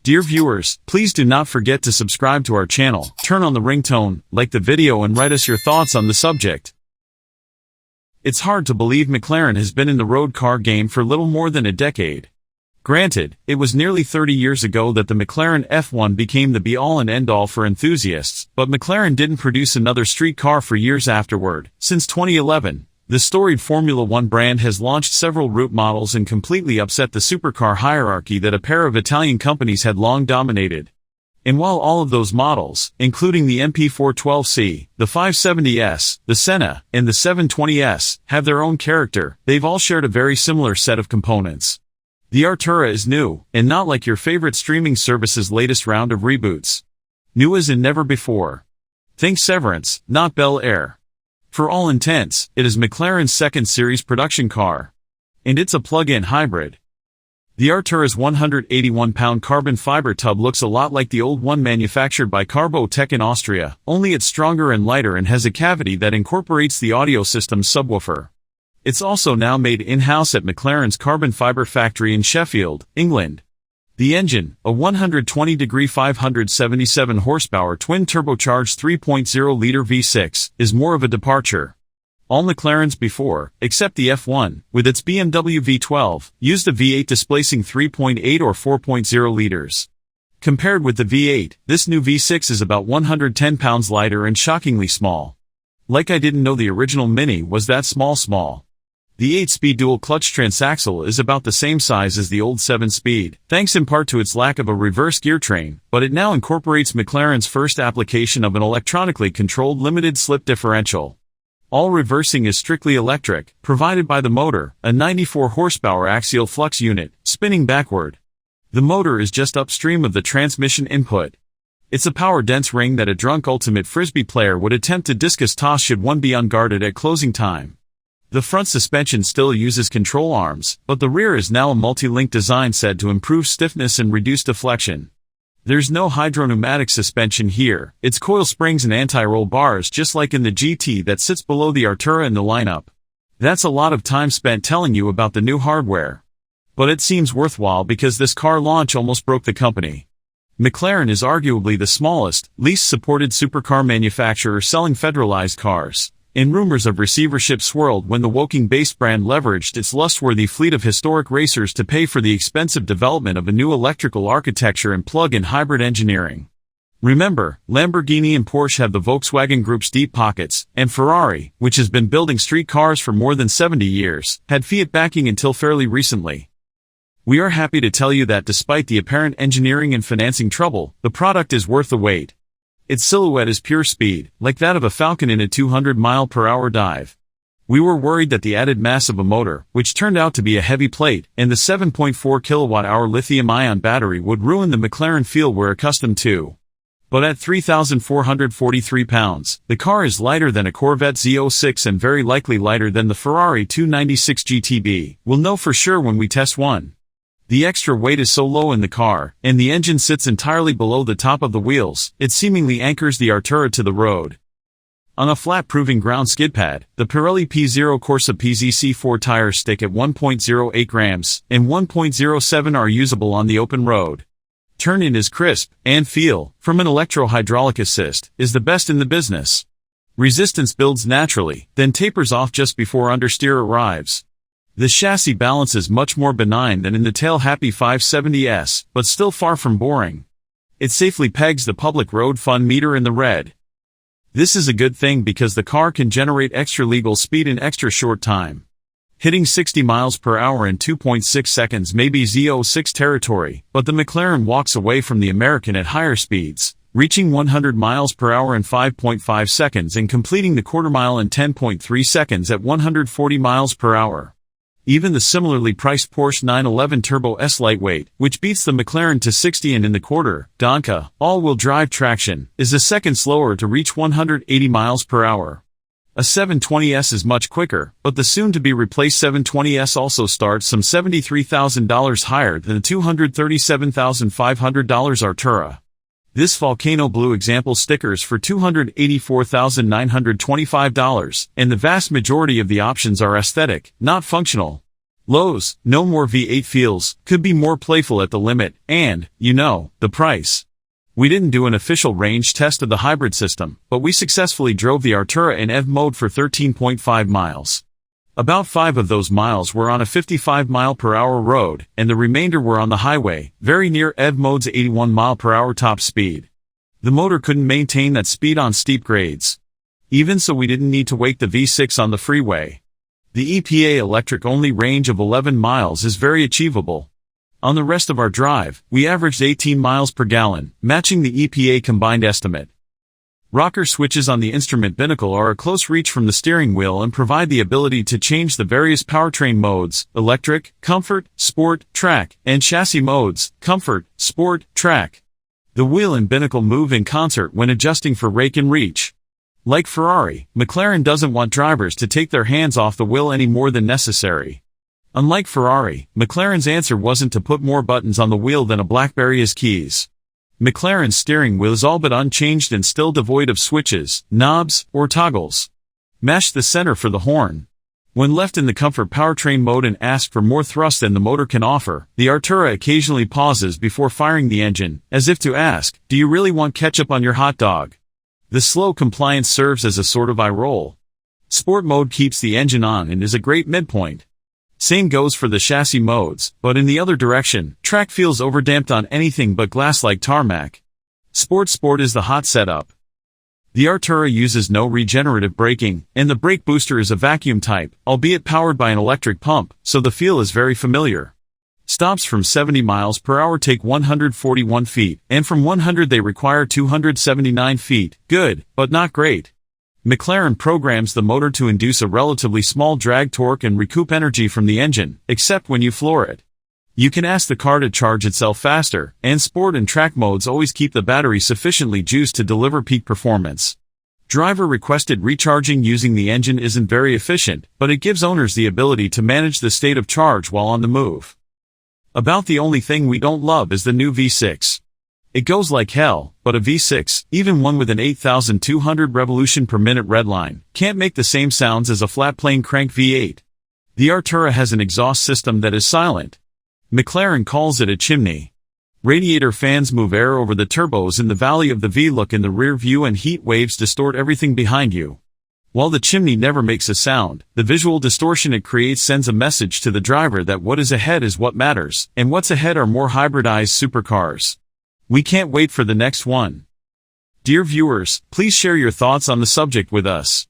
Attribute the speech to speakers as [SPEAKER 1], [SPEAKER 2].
[SPEAKER 1] Dear viewers, please do not forget to subscribe to our channel, turn on the ringtone, like the video and write us your thoughts on the subject. It's hard to believe McLaren has been in the road car game for little more than a decade. Granted, it was nearly 30 years ago that the McLaren F1 became the be-all and end-all for enthusiasts, but McLaren didn't produce another street car for years afterward. Since 2011, the storied Formula One brand has launched several route models and completely upset the supercar hierarchy that a pair of Italian companies had long dominated. And while all of those models, including the MP412C, the 570S, the Senna, and the 720S, have their own character, they've all shared a very similar set of components. The Artura is new, and not like your favorite streaming service's latest round of reboots. New as in never before. Think Severance, not Bel-Air. For all intents, it is McLaren's second series production car. And it's a plug-in hybrid. The Artura's 181-pound carbon fiber tub looks a lot like the old one manufactured by Carbo Tech in Austria, only it's stronger and lighter and has a cavity that incorporates the audio system's subwoofer. It's also now made in-house at McLaren's carbon fiber factory in Sheffield, England. The engine, a 120-degree 577 horsepower twin-turbocharged 3.0-liter V6, is more of a departure. All McLarens before, except the F1, with its BMW V12, used a V8 displacing 3.8 or 4.0 liters. Compared with the V8, this new V6 is about 110 pounds lighter and shockingly small. Like I didn't know the original Mini was that small. The 8-speed dual-clutch transaxle is about the same size as the old 7-speed, thanks in part to its lack of a reverse gear train, but it now incorporates McLaren's first application of an electronically controlled limited-slip differential. All reversing is strictly electric, provided by the motor, a 94-horsepower axial flux unit, spinning backward. The motor is just upstream of the transmission input. It's a power-dense ring that a drunk ultimate frisbee player would attempt to discus toss should one be unguarded at closing time. The front suspension still uses control arms, but the rear is now a multi-link design said to improve stiffness and reduce deflection. There's no hydropneumatic suspension here, it's coil springs and anti-roll bars just like in the GT that sits below the Artura in the lineup. That's a lot of time spent telling you about the new hardware. But it seems worthwhile because this car launch almost broke the company. McLaren is arguably the smallest, least supported supercar manufacturer selling federalized cars. And rumors of receivership swirled when the Woking-based brand leveraged its lustworthy fleet of historic racers to pay for the expensive development of a new electrical architecture and plug-in hybrid engineering. Remember, Lamborghini and Porsche have the Volkswagen Group's deep pockets, and Ferrari, which has been building street cars for more than 70 years, had Fiat backing until fairly recently. We are happy to tell you that despite the apparent engineering and financing trouble, the product is worth the wait. Its silhouette is pure speed, like that of a Falcon in a 200-mile-per-hour dive. We were worried that the added mass of a motor, which turned out to be a heavy plate, and the 7.4 kilowatt-hour lithium-ion battery would ruin the McLaren feel we're accustomed to. But at 3,443 pounds, the car is lighter than a Corvette Z06 and very likely lighter than the Ferrari 296 GTB. We'll know for sure when we test one. The extra weight is so low in the car, and the engine sits entirely below the top of the wheels, it seemingly anchors the Artura to the road. On a flat proving ground skid pad, the Pirelli P0 Corsa PZC4 tires stick at 1.08 grams, and 1.07 are usable on the open road. Turn-in is crisp, and feel, from an electro-hydraulic assist, is the best in the business. Resistance builds naturally, then tapers off just before understeer arrives. The chassis balance is much more benign than in the tail-happy 570S, but still far from boring. It safely pegs the public road fun meter in the red. This is a good thing because the car can generate extra legal speed in extra short time. Hitting 60 miles per hour in 2.6 seconds may be Z06 territory, but the McLaren walks away from the American at higher speeds, reaching 100 miles per hour in 5.5 seconds and completing the quarter mile in 10.3 seconds at 140 miles per hour. Even the similarly priced Porsche 911 Turbo S lightweight, which beats the McLaren to 60 and in the quarter, Donka, all-wheel drive traction, is a second slower to reach 180 miles per hour. A 720S is much quicker, but the soon-to-be replaced 720S also starts some $73,000 higher than the $237,500 Artura. This volcano blue example stickers for $284,925, and the vast majority of the options are aesthetic, not functional. Lows, no more V8 feels, could be more playful at the limit, and, the price. We didn't do an official range test of the hybrid system, but we successfully drove the Artura in EV mode for 13.5 miles. About 5 of those miles were on a 55-mile-per-hour road, and the remainder were on the highway, very near EV mode's 81-mile-per-hour top speed. The motor couldn't maintain that speed on steep grades. Even so, we didn't need to wake the V6 on the freeway. The EPA electric-only range of 11 miles is very achievable. On the rest of our drive, we averaged 18 miles per gallon, matching the EPA combined estimate. Rocker switches on the instrument binnacle are a close reach from the steering wheel and provide the ability to change the various powertrain modes, electric, comfort, sport, track, and chassis modes, comfort, sport, track. The wheel and binnacle move in concert when adjusting for rake and reach. Like Ferrari, McLaren doesn't want drivers to take their hands off the wheel any more than necessary. Unlike Ferrari, McLaren's answer wasn't to put more buttons on the wheel than a BlackBerry is keys. McLaren's steering wheel is all but unchanged and still devoid of switches, knobs, or toggles. Mash the center for the horn. When left in the comfort powertrain mode and asked for more thrust than the motor can offer, the Artura occasionally pauses before firing the engine, as if to ask, "Do you really want ketchup on your hot dog?" The slow compliance serves as a sort of eye roll. Sport mode keeps the engine on and is a great midpoint. Same goes for the chassis modes, but in the other direction, track feels overdamped on anything but glass like tarmac. Sport is the hot setup. The Artura uses no regenerative braking, and the brake booster is a vacuum type, albeit powered by an electric pump, so the feel is very familiar. Stops from 70 miles per hour take 141 feet, and from 100 they require 279 feet. Good, but not great. McLaren programs the motor to induce a relatively small drag torque and recoup energy from the engine, except when you floor it. You can ask the car to charge itself faster, and sport and track modes always keep the battery sufficiently juiced to deliver peak performance. Driver-requested recharging using the engine isn't very efficient, but it gives owners the ability to manage the state of charge while on the move. About the only thing we don't love is the new V6. It goes like hell, but a V6, even one with an 8,200 revolution per minute redline, can't make the same sounds as a flat-plane crank V8. The Artura has an exhaust system that is silent. McLaren calls it a chimney. Radiator fans move air over the turbos in the valley of the V-look in the rear view, and heat waves distort everything behind you. While the chimney never makes a sound, the visual distortion it creates sends a message to the driver that what is ahead is what matters, and what's ahead are more hybridized supercars. We can't wait for the next one. Dear viewers, please share your thoughts on the subject with us.